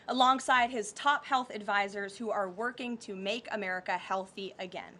alongside his top health advisors who are working to make America healthy again.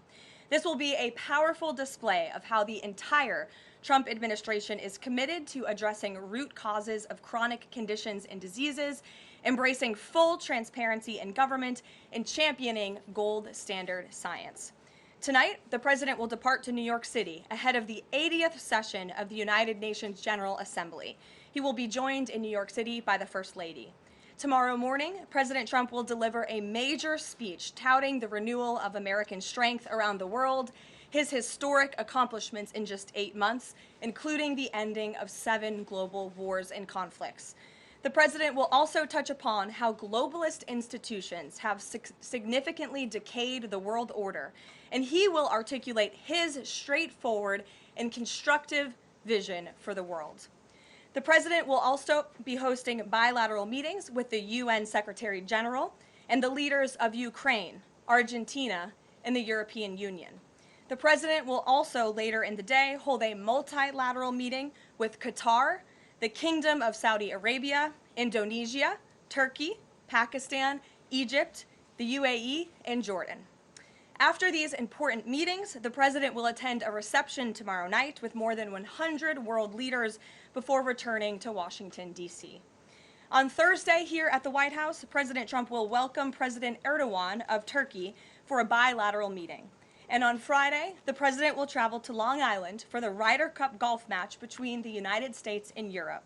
This will be a powerful display of how the entire Trump administration is committed to addressing root causes of chronic conditions and diseases, embracing full transparency in government, and championing gold standard science. Tonight, the president will depart to New York City ahead of the 80th session of the United Nations General Assembly. He will be joined in New York City by the First Lady. Tomorrow morning, President Trump will deliver a major speech touting the renewal of American strength around the world, his historic accomplishments in just 8 months, including the ending of 7 global wars and conflicts. The president will also touch upon how globalist institutions have significantly decayed the world order, and he will articulate his straightforward and constructive vision for the world. The president will also be hosting bilateral meetings with the UN Secretary General and the leaders of Ukraine, Argentina, and the European Union. The president will also later in the day hold a multilateral meeting with Qatar, the Kingdom of Saudi Arabia, Indonesia, Turkey, Pakistan, Egypt, the UAE, and Jordan. After these important meetings, the president will attend a reception tomorrow night with more than 100 world leaders before returning to Washington, D.C. On Thursday here at the White House, President Trump will welcome President Erdogan of Turkey for a bilateral meeting. And on Friday, the president will travel to Long Island for the Ryder Cup golf match between the United States and Europe.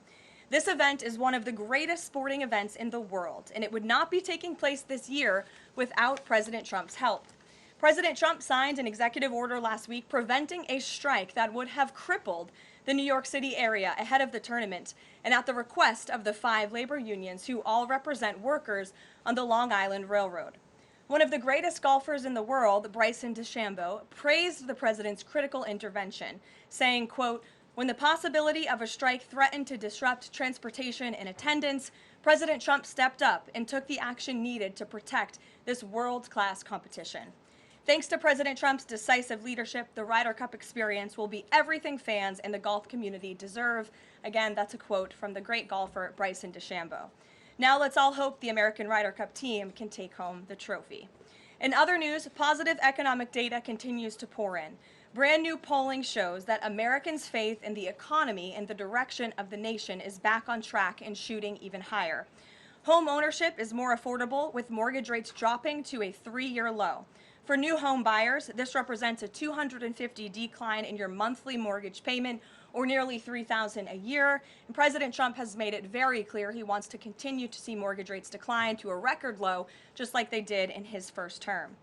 This event is one of the greatest sporting events in the world, and it would not be taking place this year without President Trump's help. President Trump signed an executive order last week preventing a strike that would have crippled the New York City area ahead of the tournament, and at the request of the 5 labor unions who all represent workers on the Long Island Railroad. One of the greatest golfers in the world, Bryson DeChambeau, praised the president's critical intervention, saying, quote, "When the possibility of a strike threatened to disrupt transportation and attendance, President Trump stepped up and took the action needed to protect this world-class competition." Thanks to President Trump's decisive leadership, the Ryder Cup experience will be everything fans and the golf community deserve. Again, that's a quote from the great golfer Bryson DeChambeau. Now let's all hope the American Ryder Cup team can take home the trophy. In other news, positive economic data continues to pour in. Brand new polling shows that Americans' faith in the economy and the direction of the nation is back on track and shooting even higher. Home ownership is more affordable, with mortgage rates dropping to a 3-year low. For new home buyers, this represents a $250 decline in your monthly mortgage payment, or nearly $3,000 a year. And President Trump has made it very clear he wants to continue to see mortgage rates decline to a record low, just like they did in his first term.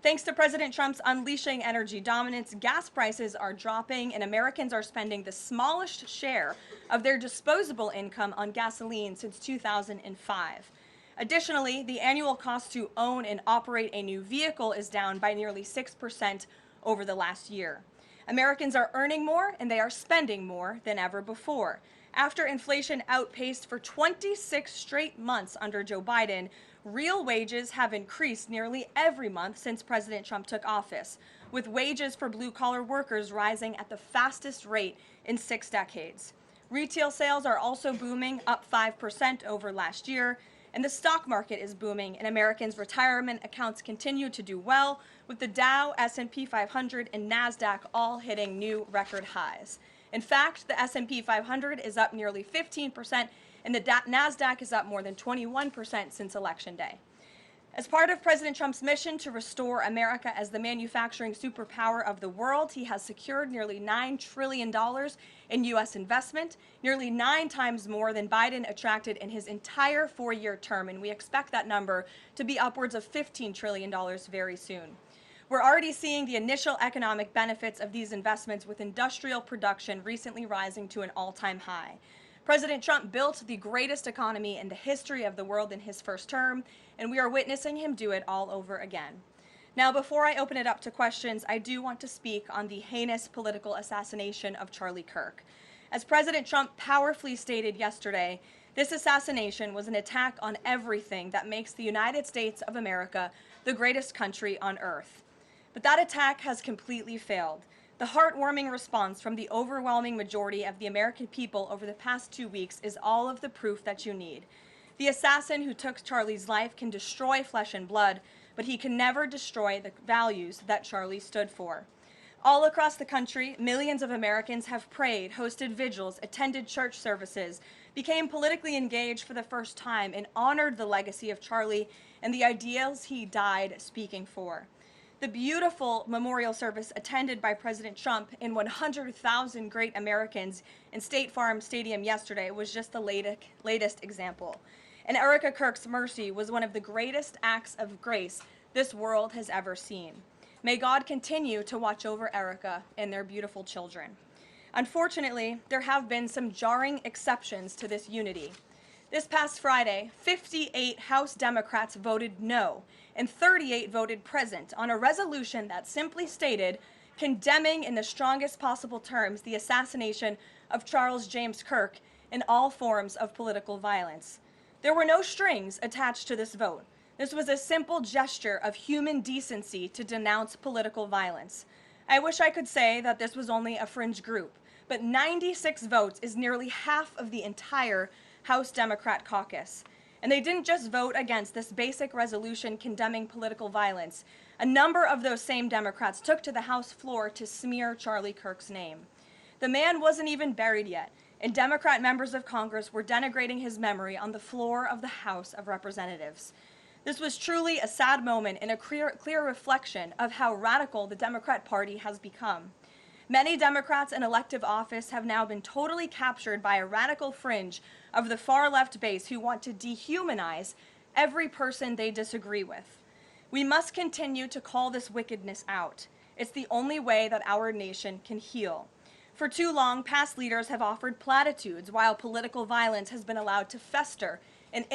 Thanks to President Trump's unleashing energy dominance, gas prices are dropping, and Americans are spending the smallest share of their disposable income on gasoline since 2005. Additionally, the annual cost to own and operate a new vehicle is down by nearly 6% over the last year. Americans are earning more and they are spending more than ever before. After inflation outpaced for 26 straight months under Joe Biden, real wages have increased nearly every month since President Trump took office, with wages for blue-collar workers rising at the fastest rate in 6 decades. Retail sales are also booming, up 5% over last year, and the stock market is booming, and Americans' retirement accounts continue to do well, with the Dow, S&P 500, and NASDAQ all hitting new record highs. In fact, the S&P 500 is up nearly 15%, and the NASDAQ is up more than 21% since Election Day. As part of President Trump's mission to restore America as the manufacturing superpower of the world, he has secured nearly $9 trillion in U.S. investment, nearly 9 times more than Biden attracted in his entire 4-year term, and we expect that number to be upwards of $15 trillion very soon. We're already seeing the initial economic benefits of these investments, with industrial production recently rising to an all-time high. President Trump built the greatest economy in the history of the world in his first term, and we are witnessing him do it all over again. Now, before I open it up to questions, I do want to speak on the heinous political assassination of Charlie Kirk. As President Trump powerfully stated yesterday, this assassination was an attack on everything that makes the United States of America the greatest country on earth. But that attack has completely failed. The heartwarming response from the overwhelming majority of the American people over the past 2 weeks is all of the proof that you need. The assassin who took Charlie's life can destroy flesh and blood, but he can never destroy the values that Charlie stood for. All across the country, millions of Americans have prayed, hosted vigils, attended church services, became politically engaged for the first time, and honored the legacy of Charlie and the ideals he died speaking for. The beautiful memorial service attended by President Trump and 100,000 great Americans in State Farm Stadium yesterday was just the latest example. And Erica Kirk's mercy was one of the greatest acts of grace this world has ever seen. May God continue to watch over Erica and their beautiful children. Unfortunately, there have been some jarring exceptions to this unity. This past Friday, 58 House Democrats voted no, and 38 voted present on a resolution that simply stated, condemning in the strongest possible terms the assassination of Charles James Kirk and all forms of political violence. There were no strings attached to this vote. This was a simple gesture of human decency to denounce political violence. I wish I could say that this was only a fringe group, but 96 votes is nearly half of the entire House Democrat caucus. And they didn't just vote against this basic resolution condemning political violence. A number of those same Democrats took to the House floor to smear Charlie Kirk's name. The man wasn't even buried yet, and Democrat members of Congress were denigrating his memory on the floor of the House of Representatives. This was truly a sad moment and a clear reflection of how radical the Democrat Party has become. Many Democrats in elective office have now been totally captured by a radical fringe of the far-left base who want to dehumanize every person they disagree with. We must continue to call this wickedness out. It's the only way that our nation can heal. For too long, past leaders have offered platitudes while political violence has been allowed to fester and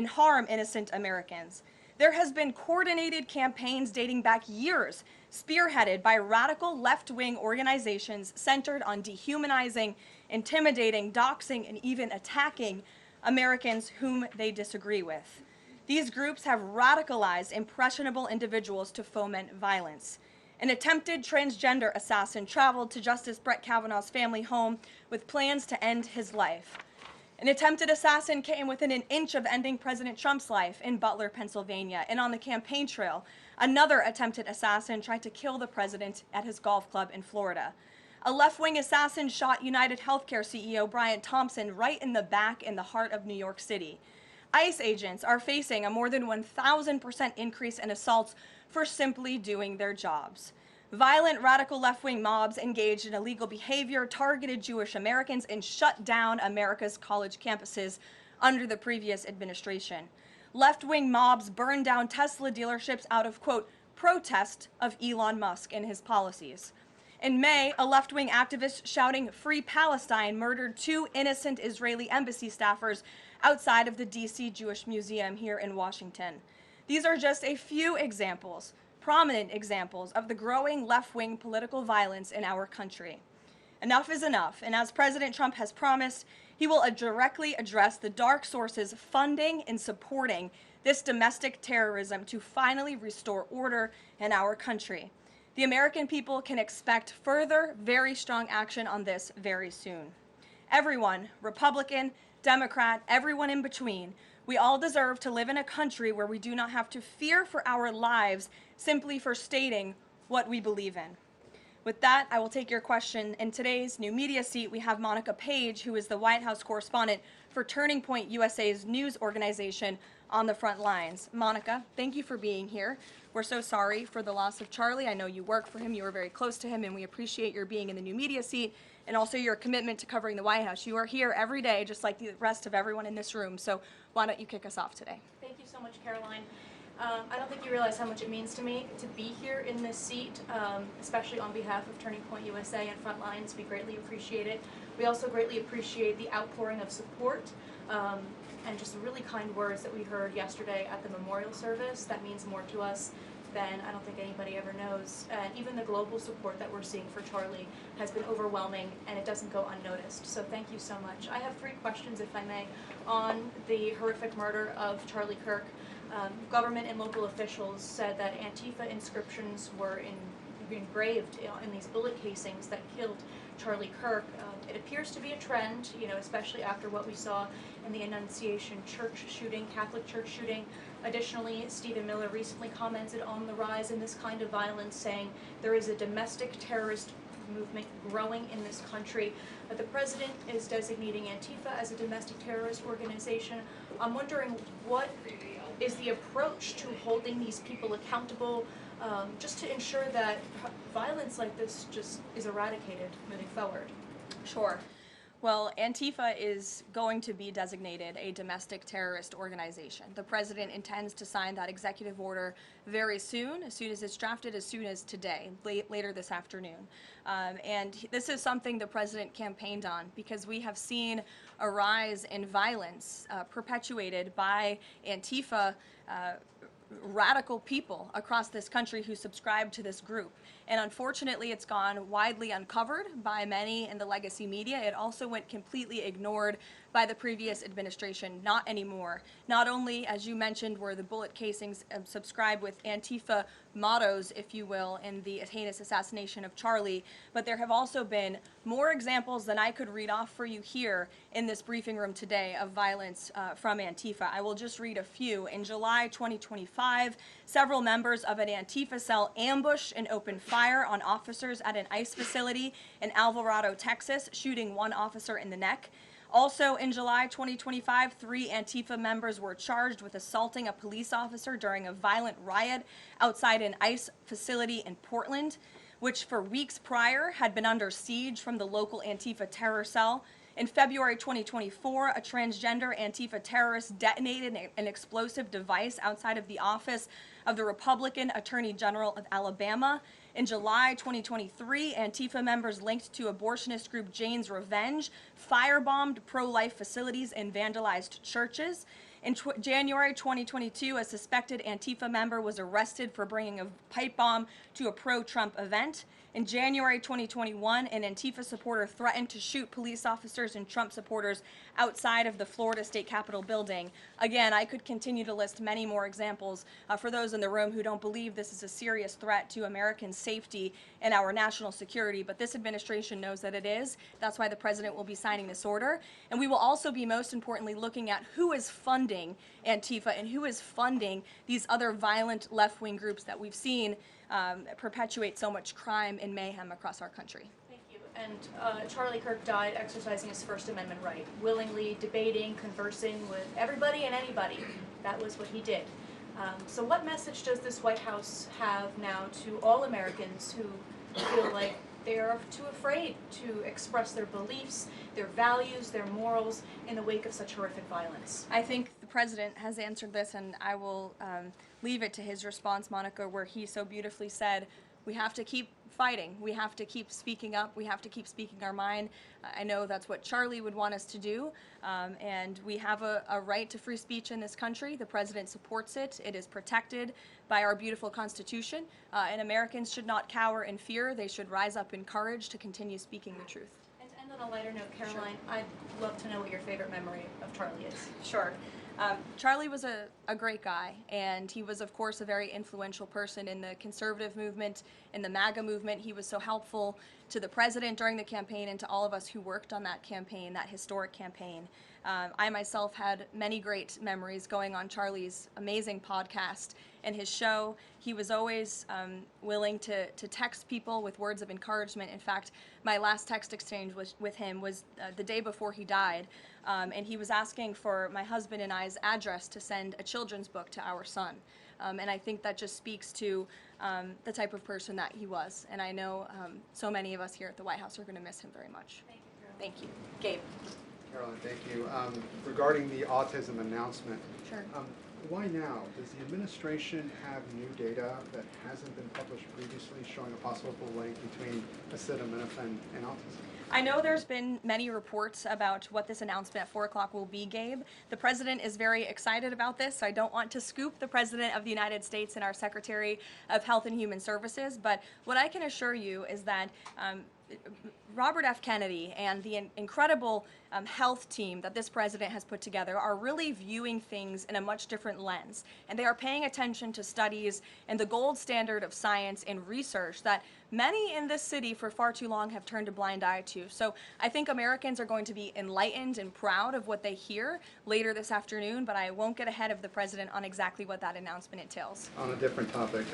harm innocent Americans. There has been coordinated campaigns dating back years, spearheaded by radical left-wing organizations centered on dehumanizing, intimidating, doxing, and even attacking Americans whom they disagree with. These groups have radicalized impressionable individuals to foment violence. An attempted transgender assassin traveled to Justice Brett Kavanaugh's family home with plans to end his life. An attempted assassin came within an inch of ending President Trump's life in Butler, Pennsylvania, and on the campaign trail, another attempted assassin tried to kill the president at his golf club in Florida. A left-wing assassin shot United Healthcare CEO Brian Thompson right in the back in the heart of New York City. ICE agents are facing a more than 1,000% increase in assaults for simply doing their jobs. Violent radical left-wing mobs engaged in illegal behavior, targeted Jewish Americans, and shut down America's college campuses under the previous administration. Left-wing mobs burned down Tesla dealerships out of, quote, protest of Elon Musk and his policies. In May, a left-wing activist shouting "Free Palestine" murdered 2 innocent Israeli embassy staffers outside of the D.C. Jewish Museum here in Washington. These are just a few examples, prominent examples of the growing left-wing political violence in our country. Enough is enough, and as President Trump has promised, he will directly address the dark sources funding and supporting this domestic terrorism to finally restore order in our country. The American people can expect further, very strong action on this very soon. Everyone, Republican, Democrat, everyone in between, we all deserve to live in a country where we do not have to fear for our lives simply for stating what we believe in. With that, I will take your question. In today's new media seat, we have Monica Page, who is the White House correspondent for Turning Point USA's news organization on the front lines. Monica, thank you for being here. We're so sorry for the loss of Charlie. I know you work for him, you were very close to him, and we appreciate your being in the new media seat and also your commitment to covering the White House. You are here every day, just like the rest of everyone in this room, so why don't you kick us off today? Thank you so much, Caroline. I don't think you realize how much it means to me to be here in this seat, especially on behalf of Turning Point USA and Frontlines. We greatly appreciate it. We also greatly appreciate the outpouring of support and just really kind words that we heard yesterday at the memorial service. That means more to us than I don't think anybody ever knows. And even the global support that we're seeing for Charlie has been overwhelming, and it doesn't go unnoticed. So thank you so much. I have 3 questions, if I may, on the horrific murder of Charlie Kirk. Government and local officials said that Antifa inscriptions were engraved in these bullet casings that killed Charlie Kirk. It appears to be a trend, you know, especially after what we saw in the Annunciation church shooting, Catholic church shooting. Additionally, Stephen Miller recently commented on the rise in this kind of violence, saying there is a domestic terrorist movement growing in this country. The president is designating Antifa as a domestic terrorist organization. I'm wondering, what is the approach to holding these people accountable, just to ensure that violence like this just is eradicated moving forward? Sure. Well, Antifa is going to be designated a domestic terrorist organization. The president intends to sign that executive order very soon as it's drafted, as soon as today, later this afternoon. And this is something the president campaigned on, because we have seen a rise in violence perpetuated by Antifa radical people across this country who subscribe to this group. And unfortunately, it's gone widely uncovered by many in the legacy media. It also went completely ignored by the previous administration. Not anymore. Not only, as you mentioned, were the bullet casings subscribed with Antifa mottos, if you will, in the heinous assassination of Charlie, but there have also been more examples than I could read off for you here in this briefing room today of violence from Antifa. I will just read a few. In July 2025, several members of an Antifa cell ambushed and opened fire on officers at an ICE facility in Alvarado, Texas, shooting one officer in the neck. Also in July 2025, 3 Antifa members were charged with assaulting a police officer during a violent riot outside an ICE facility in Portland, which for weeks prior had been under siege from the local Antifa terror cell. In February 2024, a transgender Antifa terrorist detonated an explosive device outside of the office of the Republican Attorney General of Alabama. In July 2023, Antifa members linked to abortionist group Jane's Revenge firebombed pro-life facilities and vandalized churches. In January 2022, a suspected Antifa member was arrested for bringing a pipe bomb to a pro-Trump event. In January 2021, an Antifa supporter threatened to shoot police officers and Trump supporters outside of the Florida State Capitol building. Again, I could continue to list many more examples for those in the room who don't believe this is a serious threat to American safety and our national security, but this administration knows that it is. That's why the president will be signing this order. And we will also be, most importantly, looking at who is funding Antifa and who is funding these other violent left-wing groups that we've seen perpetuate so much crime and mayhem across our country. Thank you. And Charlie Kirk died exercising his First Amendment right, willingly debating, conversing with everybody and anybody. That was what he did. So what message does this White House have now to all Americans who feel like they are too afraid to express their beliefs, their values, their morals in the wake of such horrific violence? I think the president has answered this, and I will leave it to his response, Monica, where he so beautifully said, we have to keep fighting. We have to keep speaking up. We have to keep speaking our mind. I know that's what Charlie would want us to do, and we have a right to free speech in this country. The president supports it. It is protected by our beautiful Constitution, and Americans should not cower in fear. They should rise up in courage to continue speaking the truth. And to end on a lighter note, Caroline, sure. I'd love to know what your favorite memory of Charlie is. Sure. Charlie was a great guy, and he was, of course, a very influential person in the conservative movement, in the MAGA movement. He was so helpful to the president during the campaign and to all of us who worked on that campaign, that historic campaign. I myself had many great memories going on Charlie's amazing podcast and his show. He was always willing to text people with words of encouragement. In fact, my last text exchange with him was the day before he died, and he was asking for my husband and I's address to send a children's book to our son. And I think that just speaks to the type of person that he was. And I know so many of us here at the White House are going to miss him very much. Thank you, Caroline. Thank you. Gabe. Caroline, thank you. Regarding the autism announcement, Sure. Why now? Does the administration have new data that hasn't been published previously showing a possible link between acetaminophen and autism? I know there's been many reports about what this announcement at 4 o'clock will be, Gabe. The president is very excited about this, so I don't want to scoop the president of the United States and our Secretary of Health and Human Services, but what I can assure you is that Robert F. Kennedy and the incredible health team that this president has put together are really viewing things in a much different lens. And they are paying attention to studies and the gold standard of science and research that many in this city for far too long have turned a blind eye to. So I think Americans are going to be enlightened and proud of what they hear later this afternoon, but I won't get ahead of the president on exactly what that announcement entails. On a different topic,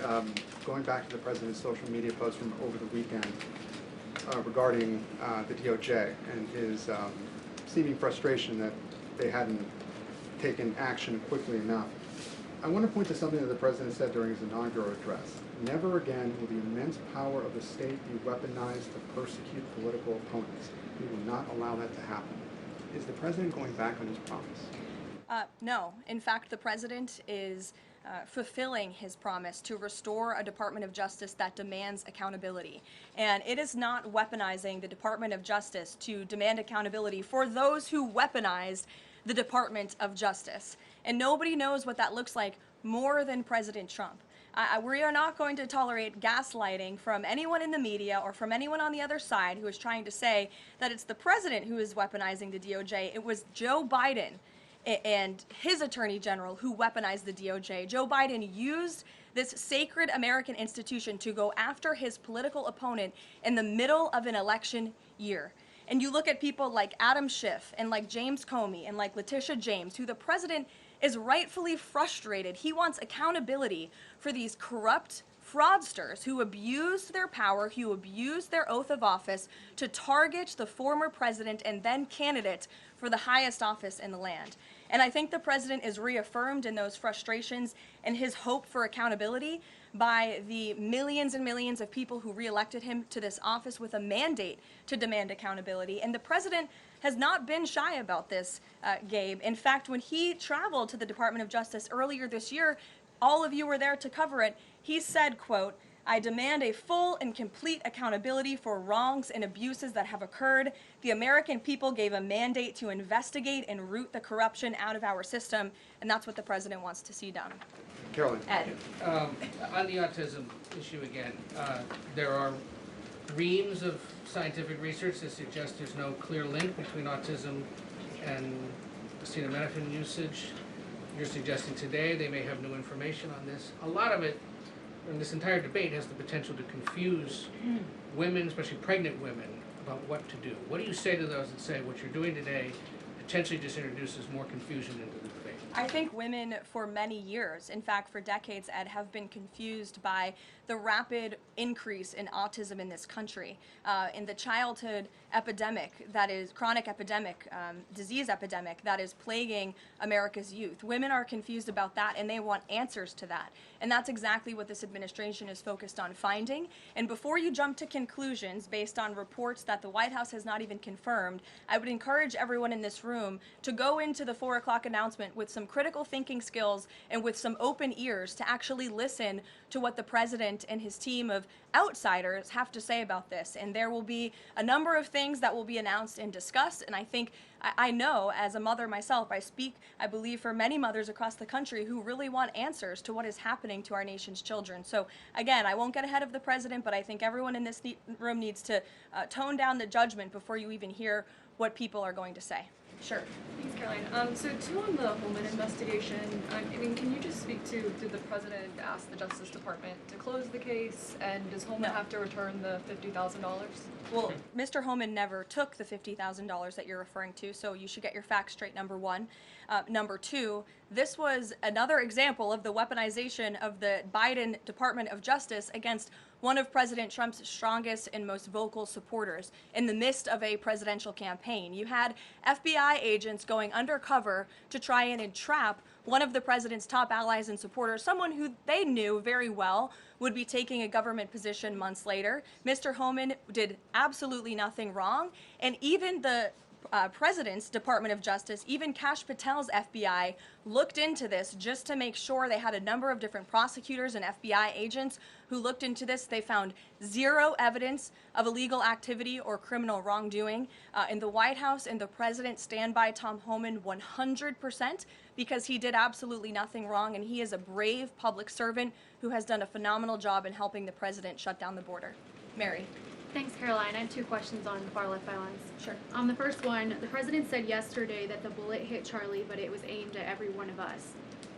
going back to the president's social media post from over the weekend regarding the DOJ and his seeming frustration that they hadn't taken action quickly enough. I want to point to something that the president said during his inaugural address. Never again will the immense power of the state be weaponized to persecute political opponents. We will not allow that to happen. Is the president going back on his promise? No. In fact, the president is fulfilling his promise to restore a Department of Justice that demands accountability. And it is not weaponizing the Department of Justice to demand accountability for those who weaponized the Department of Justice. And nobody knows what that looks like more than President Trump. We are not going to tolerate gaslighting from anyone in the media or from anyone on the other side who is trying to say that it's the president who is weaponizing the DOJ. It was Joe Biden and his attorney general who weaponized the DOJ. Joe Biden used this sacred American institution to go after his political opponent in the middle of an election year. And you look at people like Adam Schiff and like James Comey and like Leticia James, who the president is rightfully frustrated. He wants accountability for these corrupt fraudsters who abused their power, who abused their oath of office to target the former president and then candidate for the highest office in the land. And I think the president is reaffirmed in those frustrations and his hope for accountability by the millions and millions of people who reelected him to this office with a mandate to demand accountability. And the president has not been shy about this, Gabe. In fact, when he traveled to the Department of Justice earlier this year, all of you were there to cover it, he said, quote, "I demand a full and complete accountability for wrongs and abuses that have occurred. The American people gave a mandate to investigate and root the corruption out of our system," and that's what the president wants to see done. Caroline. Ed. On the autism issue again, there are reams of scientific research that suggests there's no clear link between autism and acetaminophen usage. You're suggesting today they may have new information on this. A lot of it, and this entire debate, has the potential to confuse women, especially pregnant women, about what to do. What do you say to those that say what you're doing today potentially just introduces more confusion into the debate? I think women for many years, in fact for decades, Ed, have been confused by the rapid increase in autism in this country, in the childhood epidemic that is, chronic epidemic, disease epidemic that is plaguing America's youth. Women are confused about that and they want answers to that. And that's exactly what this administration is focused on finding. And before you jump to conclusions based on reports that the White House has not even confirmed, I would encourage everyone in this room to go into the 4 o'clock announcement with some critical thinking skills and with some open ears to actually listen to what the president and his team of outsiders have to say about this. And there will be a number of things that will be announced and discussed. And I think, I know as a mother myself, I speak, I believe, for many mothers across the country who really want answers to what is happening to our nation's children. So again, I won't get ahead of the president, but I think everyone in this room needs to tone down the judgment before you even hear what people are going to say. Sure. Thanks, Caroline. So too on the Homan investigation, I mean, can you just speak to, did the president ask the Justice Department to close the case, and does Homan have to return the $50,000? Well, Mr. Homan never took the $50,000 that you're referring to, so you should get your facts straight, number one. Number two, this was another example of the weaponization of the Biden Department of Justice against one of President Trump's strongest and most vocal supporters in the midst of a presidential campaign. You had FBI agents going undercover to try and entrap one of the president's top allies and supporters, someone who they knew very well would be taking a government position months later. Mr. Homan did absolutely nothing wrong, and even the President's Department of Justice, even Kash Patel's FBI, looked into this just to make sure. They had a number of different prosecutors and FBI agents who looked into this. They found zero evidence of illegal activity or criminal wrongdoing. And the White House and the President stand by Tom Homan 100% because he did absolutely nothing wrong, and he is a brave public servant who has done a phenomenal job in helping the President shut down the border. Mary. Thanks, Caroline. I have two questions on far-left violence. Sure. The first one, the president said yesterday that the bullet hit Charlie, but it was aimed at every one of us.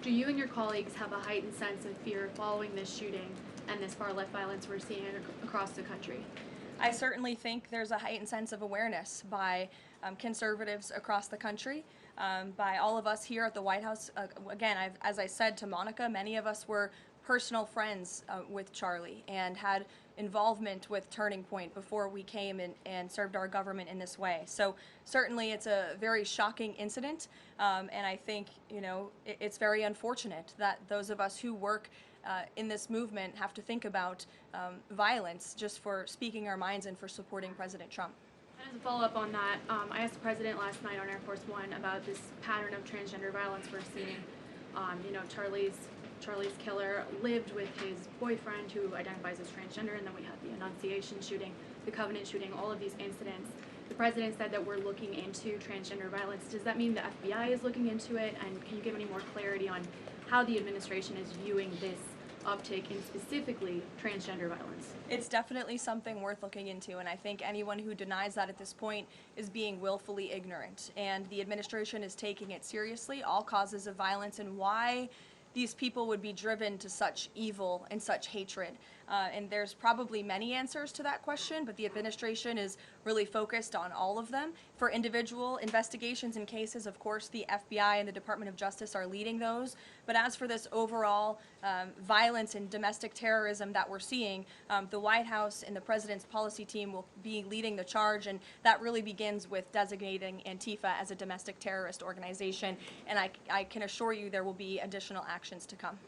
Do you and your colleagues have a heightened sense of fear following this shooting and this far-left violence we're seeing across the country? I certainly think there's a heightened sense of awareness by conservatives across the country, by all of us here at the White House. Again, as I said to Monica, many of us were personal friends with Charlie and had involvement with Turning Point before we came and served our government in this way. So certainly it's a very shocking incident, and I think, you know, it's very unfortunate that those of us who work in this movement have to think about violence just for speaking our minds and for supporting President Trump. And as a follow-up on that, I asked the president last night on Air Force One about this pattern of transgender violence we're seeing. You know, Charlie's killer lived with his boyfriend who identifies as transgender, and then we had the Annunciation shooting, the Covenant shooting, all of these incidents. The president said that we're looking into transgender violence. Does that mean the FBI is looking into it? And can you give any more clarity on how the administration is viewing this uptick in specifically transgender violence? It's definitely something worth looking into, and I think anyone who denies that at this point is being willfully ignorant. And the administration is taking it seriously, all causes of violence, and why these people would be driven to such evil and such hatred. And there's probably many answers to that question, but the administration is really focused on all of them. For individual investigations and cases, of course, the FBI and the Department of Justice are leading those. But as for this overall violence and domestic terrorism that we're seeing, the White House and the president's policy team will be leading the charge, and that really begins with designating Antifa as a domestic terrorist organization. And I can assure you there will be additional actions to come.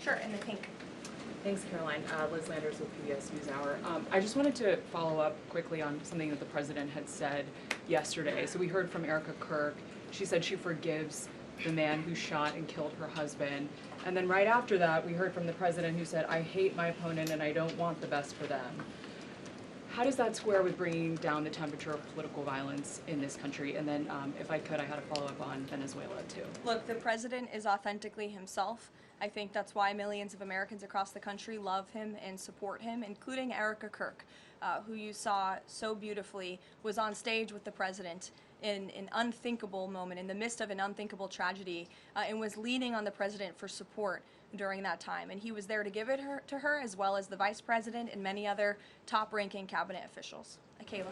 Sure, in the pink. Thanks, Caroline. Liz Landers with PBS NewsHour. I just wanted to follow up quickly on something that the president had said yesterday. So we heard from Erica Kirk. She said she forgives the man who shot and killed her husband. And then right after that, we heard from the president who said, I hate my opponent and I don't want the best for them. How does that square with bringing down the temperature of political violence in this country? And then, if I could, I had a follow-up on Venezuela, too. Look, the president is authentically himself. I think that's why millions of Americans across the country love him and support him, including Erica Kirk, who you saw so beautifully was on stage with the president in an unthinkable moment, in the midst of an unthinkable tragedy, and was leaning on the president for support during that time. And he was there to give it to her, as well as the vice president and many other top-ranking cabinet officials. Kayla.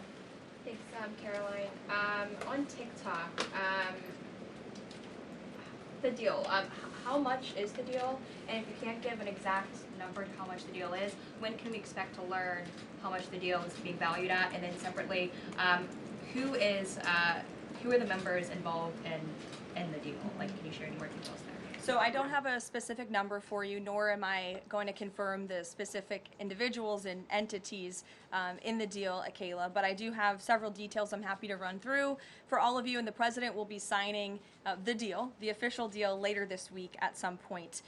Thanks, Caroline. On TikTok, the deal. How much is the deal? And if you can't give an exact number to how much the deal is, when can we expect to learn how much the deal is being valued at? And then separately, who are the members involved in the deal? Like, can you share any more details there? So I don't have a specific number for you, nor am I going to confirm the specific individuals and entities in the deal, Kayla, but I do have several details I'm happy to run through for all of you, and the president will be signing the deal, the official deal, later this week at some point.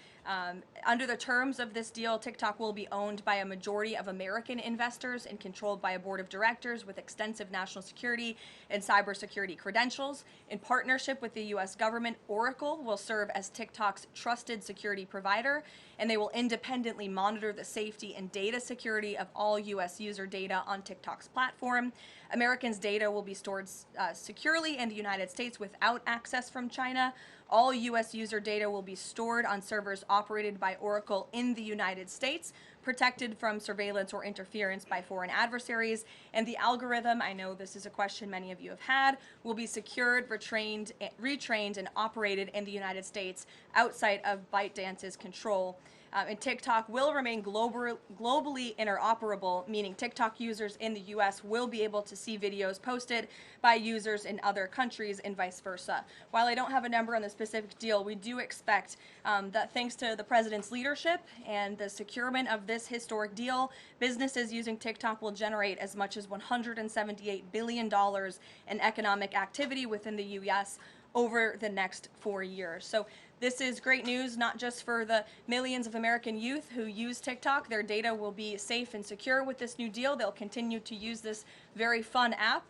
Under the terms of this deal, TikTok will be owned by a majority of American investors and controlled by a board of directors with extensive national security and cybersecurity credentials. In partnership with the U.S. government, Oracle will serve as TikTok's trusted security provider, and they will independently monitor the safety and data security of all U.S. user data on TikTok's platform. Americans' data will be stored securely in the United States without access from China. All U.S. user data will be stored on servers operated by Oracle in the United States, protected from surveillance or interference by foreign adversaries. And the algorithm, I know this is a question many of you have had, will be secured, retrained, and operated in the United States outside of ByteDance's control. And TikTok will remain globally interoperable, meaning TikTok users in the U.S. will be able to see videos posted by users in other countries and vice versa. While I don't have a number on the specific deal, we do expect that thanks to the president's leadership and the securement of this historic deal, businesses using TikTok will generate as much as $178 billion in economic activity within the U.S. over the next 4 years. So this is great news, not just for the millions of American youth who use TikTok. Their data will be safe and secure with this new deal. They'll continue to use this very fun app.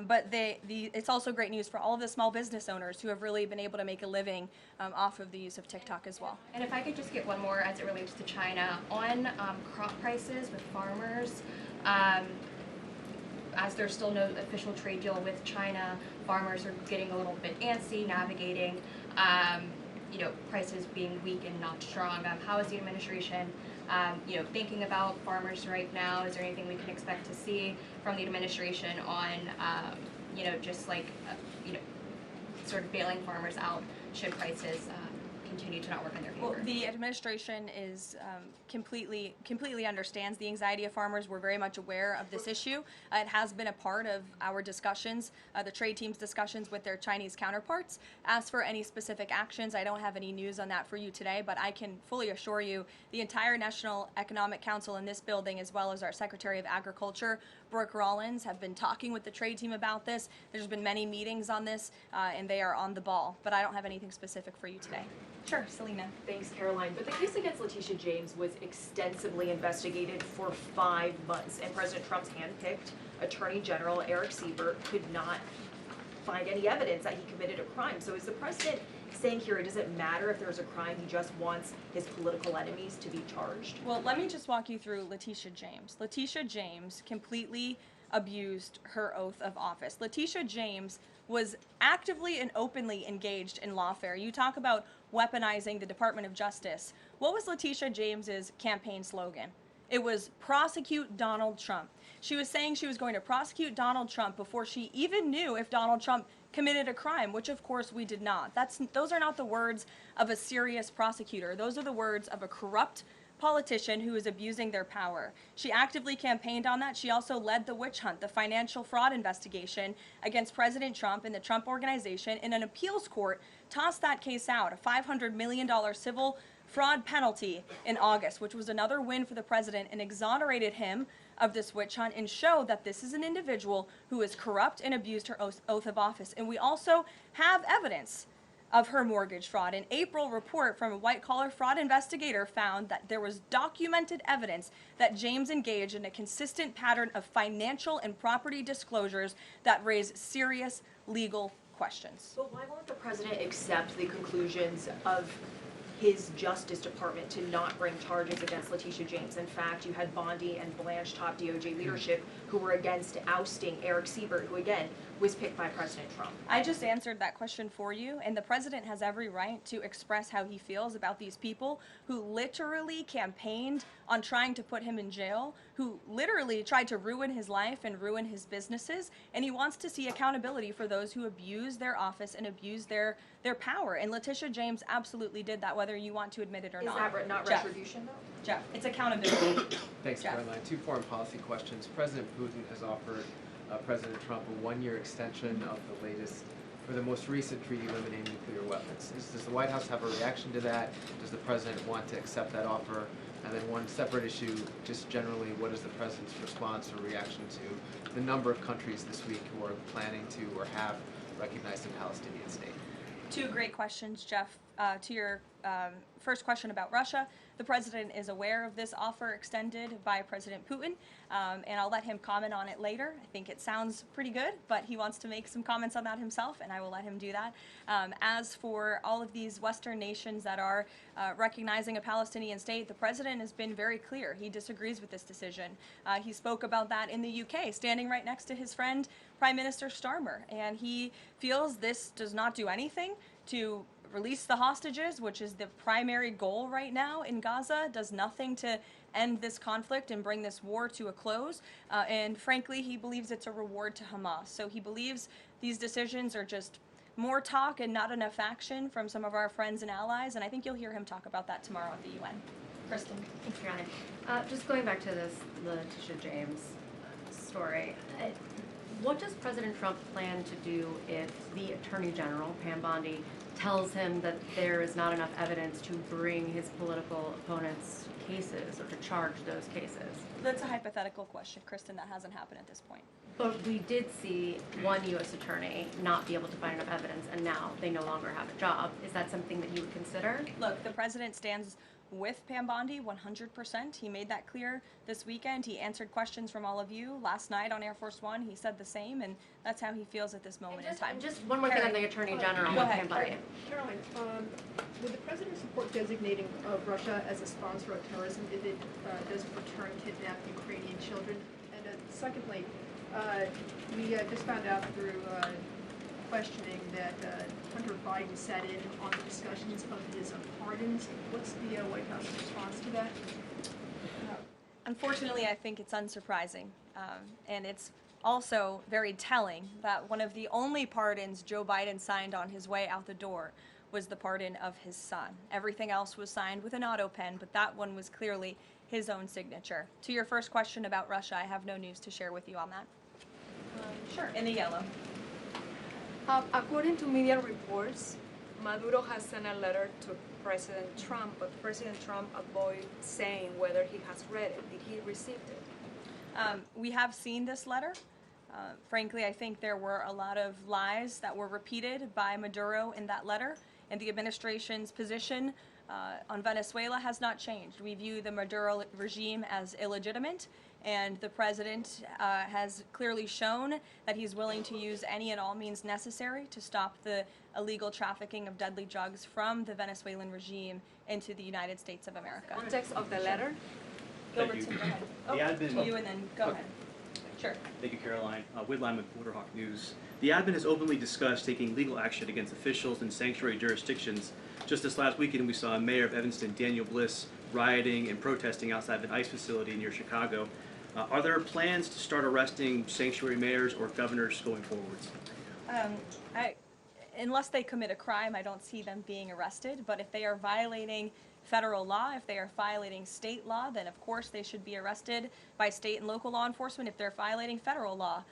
But it's also great news for all of the small business owners who have really been able to make a living off of the use of TikTok as well. And if I could just get one more as it relates to China, on crop prices with farmers, as there's still no official trade deal with China, farmers are getting a little bit antsy, navigating, prices being weak and not strong. How is the administration, thinking about farmers right now? Is there anything we can expect to see from the administration on, sort of bailing farmers out should prices continue to not work in their favor? Well, the administration is completely understands the anxiety of farmers. We're very much aware of this issue. It has been a part of our discussions, the trade team's discussions with their Chinese counterparts. As for any specific actions, I don't have any news on that for you today, but I can fully assure you the entire National Economic Council in this building, as well as our Secretary of Agriculture, Brooke Rollins, have been talking with the trade team about this. There's been many meetings on this, and they are on the ball, but I don't have anything specific for you today. Sure, Selena. Thanks, Caroline. But the case against Leticia James was extensively investigated for 5 months, and President Trump's handpicked Attorney General Eric Siebert could not find any evidence that he committed a crime. So is the president saying here it doesn't matter if there's a crime, he just wants his political enemies to be charged? Well, let me just walk you through Leticia James. Leticia James completely abused her oath of office. Leticia James was actively and openly engaged in lawfare. You talk about weaponizing the Department of Justice. What was Leticia James's campaign slogan? It was prosecute Donald Trump. She was saying she was going to prosecute Donald Trump before she even knew if Donald Trump committed a crime, which of course we did not. Those are not the words of a serious prosecutor. Those are the words of a corrupt politician who is abusing their power. She actively campaigned on that. She also led the witch hunt, the financial fraud investigation against President Trump and the Trump Organization, in an appeals court tossed that case out, a $500 million civil fraud penalty in August, which was another win for the president, and exonerated him of this witch hunt and showed that this is an individual who is corrupt and abused her oath of office. And we also have evidence of her mortgage fraud. An April report from a white-collar fraud investigator found that there was documented evidence that James engaged in a consistent pattern of financial and property disclosures that raise serious legal questions. But why won't the president accept the conclusions of his Justice Department to not bring charges against Leticia James? In fact, you had Bondi and Blanche top DOJ leadership who were against ousting Eric Siebert, who again was picked by President Trump. I just answered that question for you, and the president has every right to express how he feels about these people who literally campaigned on trying to put him in jail, who literally tried to ruin his life and ruin his businesses, and he wants to see accountability for those who abuse their office and abuse their power. And Leticia James absolutely did that, whether you want to admit it or not. Is that not Jeff. retribution, though? Jeff, it's accountability. Thanks, Jeff. Caroline. 2 foreign policy questions. President Putin has offered President Trump a 1-year extension of the most recent treaty limiting nuclear weapons. Does the White House have a reaction to that? Does the president want to accept that offer? And then one separate issue, just generally, what is the president's response or reaction to the number of countries this week who are planning to or have recognized a Palestinian state? 2 great questions, Jeff. To your first question about Russia, the president is aware of this offer extended by President Putin, and I'll let him comment on it later. I think it sounds pretty good, but he wants to make some comments on that himself, and I will let him do that. As for all of these Western nations that are recognizing a Palestinian state, the president has been very clear. He disagrees with this decision. He spoke about that in the UK, standing right next to his friend, Prime Minister Starmer, and he feels this does not do anything to release the hostages, which is the primary goal right now in Gaza, does nothing to end this conflict and bring this war to a close. And frankly, he believes it's a reward to Hamas. So he believes these decisions are just more talk and not enough action from some of our friends and allies. And I think you'll hear him talk about that tomorrow at the UN. Kristen. Thanks, Caroline. Just going back to this Leticia James story, what does President Trump plan to do if the Attorney General, Pam Bondi, tells him that there is not enough evidence to bring his political opponents' cases or to charge those cases? That's a hypothetical question, Kristen. That hasn't happened at this point. But we did see one U.S. attorney not be able to find enough evidence, and now they no longer have a job. Is that something that you would consider? Look, the president stands with Pam Bondi 100%. He made that clear this weekend. He answered questions from all of you last night on Air Force One. He said the same, and that's how he feels at this moment in time. Just one more thing on the Attorney General with Pam Bondi. Caroline, would the president support designating Russia as a sponsor of terrorism if it does return kidnapped Ukrainian children? And secondly, We just found out through questioning that Hunter Biden sat in on the discussions of his pardons. What's the White House response to that? Unfortunately, I think it's unsurprising, and it's also very telling that one of the only pardons Joe Biden signed on his way out the door was the pardon of his son. Everything else was signed with an auto pen, but that one was clearly his own signature. To your first question about Russia, I have no news to share with you on that. Sure, in the yellow. According to media reports, Maduro has sent a letter to President Trump, but President Trump avoided saying whether he has read it. Did he receive it? We have seen this letter. Frankly, I think there were a lot of lies that were repeated by Maduro in that letter, and the administration's position on Venezuela has not changed. We view the Maduro regime as illegitimate, and the president has clearly shown that he's willing to use any and all means necessary to stop the illegal trafficking of deadly drugs from the Venezuelan regime into the United States of America. Context of the letter? Gilbertson, go ahead. The admin, To you and then go ahead. Sure. Thank you, Caroline. Whitline with Borderhawk News. The admin has openly discussed taking legal action against officials in sanctuary jurisdictions. Just this last weekend, we saw Mayor of Evanston, Daniel Bliss, rioting and protesting outside of an ICE facility near Chicago. Are there plans to start arresting sanctuary mayors or governors going forwards? Unless they commit a crime, I don't see them being arrested. But if they are violating federal law, if they are violating state law, then of course they should be arrested by state and local law enforcement. If they're violating federal law,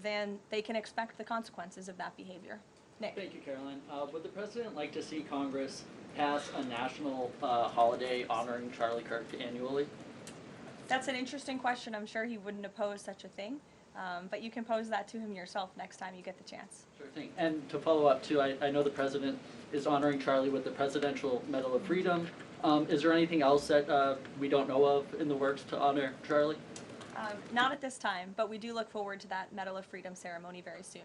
then they can expect the consequences of that behavior. Nick. Thank you, Caroline. Would the president like to see Congress pass a national holiday honoring Charlie Kirk annually? That's an interesting question. I'm sure he wouldn't oppose such a thing. But you can pose that to him yourself next time you get the chance. Sure thing. And to follow up too, I know the president is honoring Charlie with the Presidential Medal of Freedom. Is there anything else that we don't know of in the works to honor Charlie? Not at this time, but we do look forward to that Medal of Freedom ceremony very soon.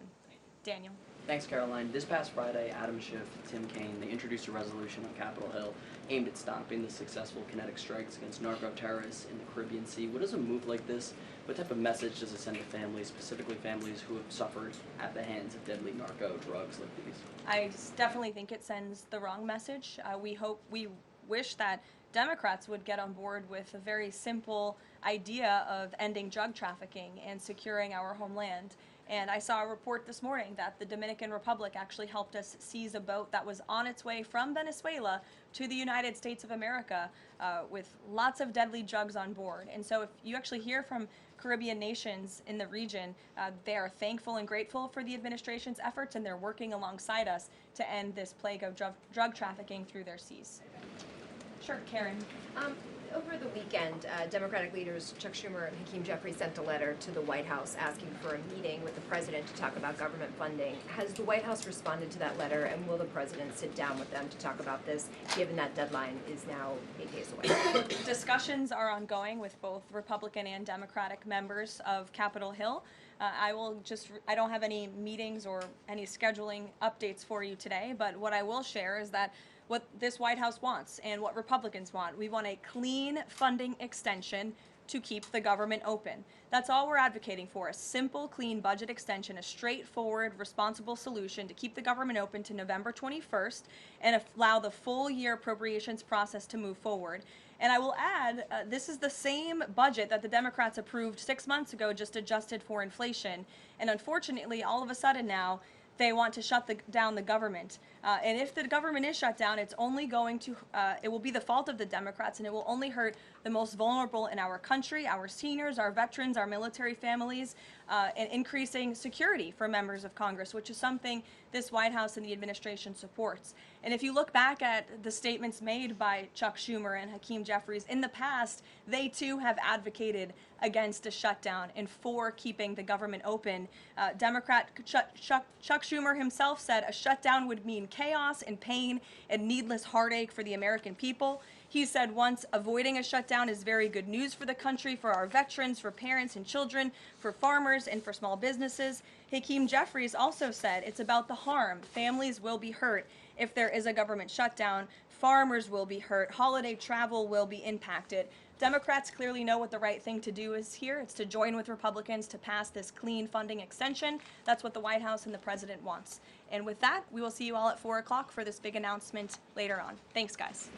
Daniel. Thanks, Caroline. This past Friday, Adam Schiff, Tim Kaine, they introduced a resolution on Capitol Hill aimed at stopping the successful kinetic strikes against narco-terrorists in the Caribbean Sea. What does a move like this, what type of message does it send to families, specifically families who have suffered at the hands of deadly narco drugs like these? I definitely think it sends the wrong message. We wish that Democrats would get on board with a very simple idea of ending drug trafficking and securing our homeland. And I saw a report this morning that the Dominican Republic actually helped us seize a boat that was on its way from Venezuela to the United States of America with lots of deadly drugs on board. And so if you actually hear from Caribbean nations in the region, they are thankful and grateful for the administration's efforts, and they're working alongside us to end this plague of drug trafficking through their seas. Sure, Karen. Over the weekend, Democratic leaders Chuck Schumer and Hakeem Jeffries sent a letter to the White House asking for a meeting with the president to talk about government funding. Has the White House responded to that letter, and will the president sit down with them to talk about this, given that deadline is now 8 days away? Discussions are ongoing with both Republican and Democratic members of Capitol Hill. I don't have any meetings or any scheduling updates for you today, but what I will share is that what this White House wants and what Republicans want. We want a clean funding extension to keep the government open. That's all we're advocating for, a simple, clean budget extension, a straightforward, responsible solution to keep the government open to November 21st and allow the full year appropriations process to move forward. And I will add, this is the same budget that the Democrats approved 6 months ago, just adjusted for inflation. And unfortunately, all of a sudden now, they want to shut down the government. And if the government is shut down, it's only going to, it will be the fault of the Democrats, and it will only hurt the most vulnerable in our country, our seniors, our veterans, our military families, and increasing security for members of Congress, which is something this White House and the administration supports. And if you look back at the statements made by Chuck Schumer and Hakeem Jeffries in the past, they too have advocated against a shutdown and for keeping the government open. Democrat Chuck Schumer himself said a shutdown would mean chaos and pain and needless heartache for the American people. He said once, avoiding a shutdown is very good news for the country, for our veterans, for parents and children, for farmers, and for small businesses. Hakeem Jeffries also said it's about the harm. Families will be hurt if there is a government shutdown. Farmers will be hurt. Holiday travel will be impacted. Democrats clearly know what the right thing to do is here. It's to join with Republicans to pass this clean funding extension. That's what the White House and the president wants. And with that, we will see you all at 4 o'clock for this big announcement later on. Thanks, guys.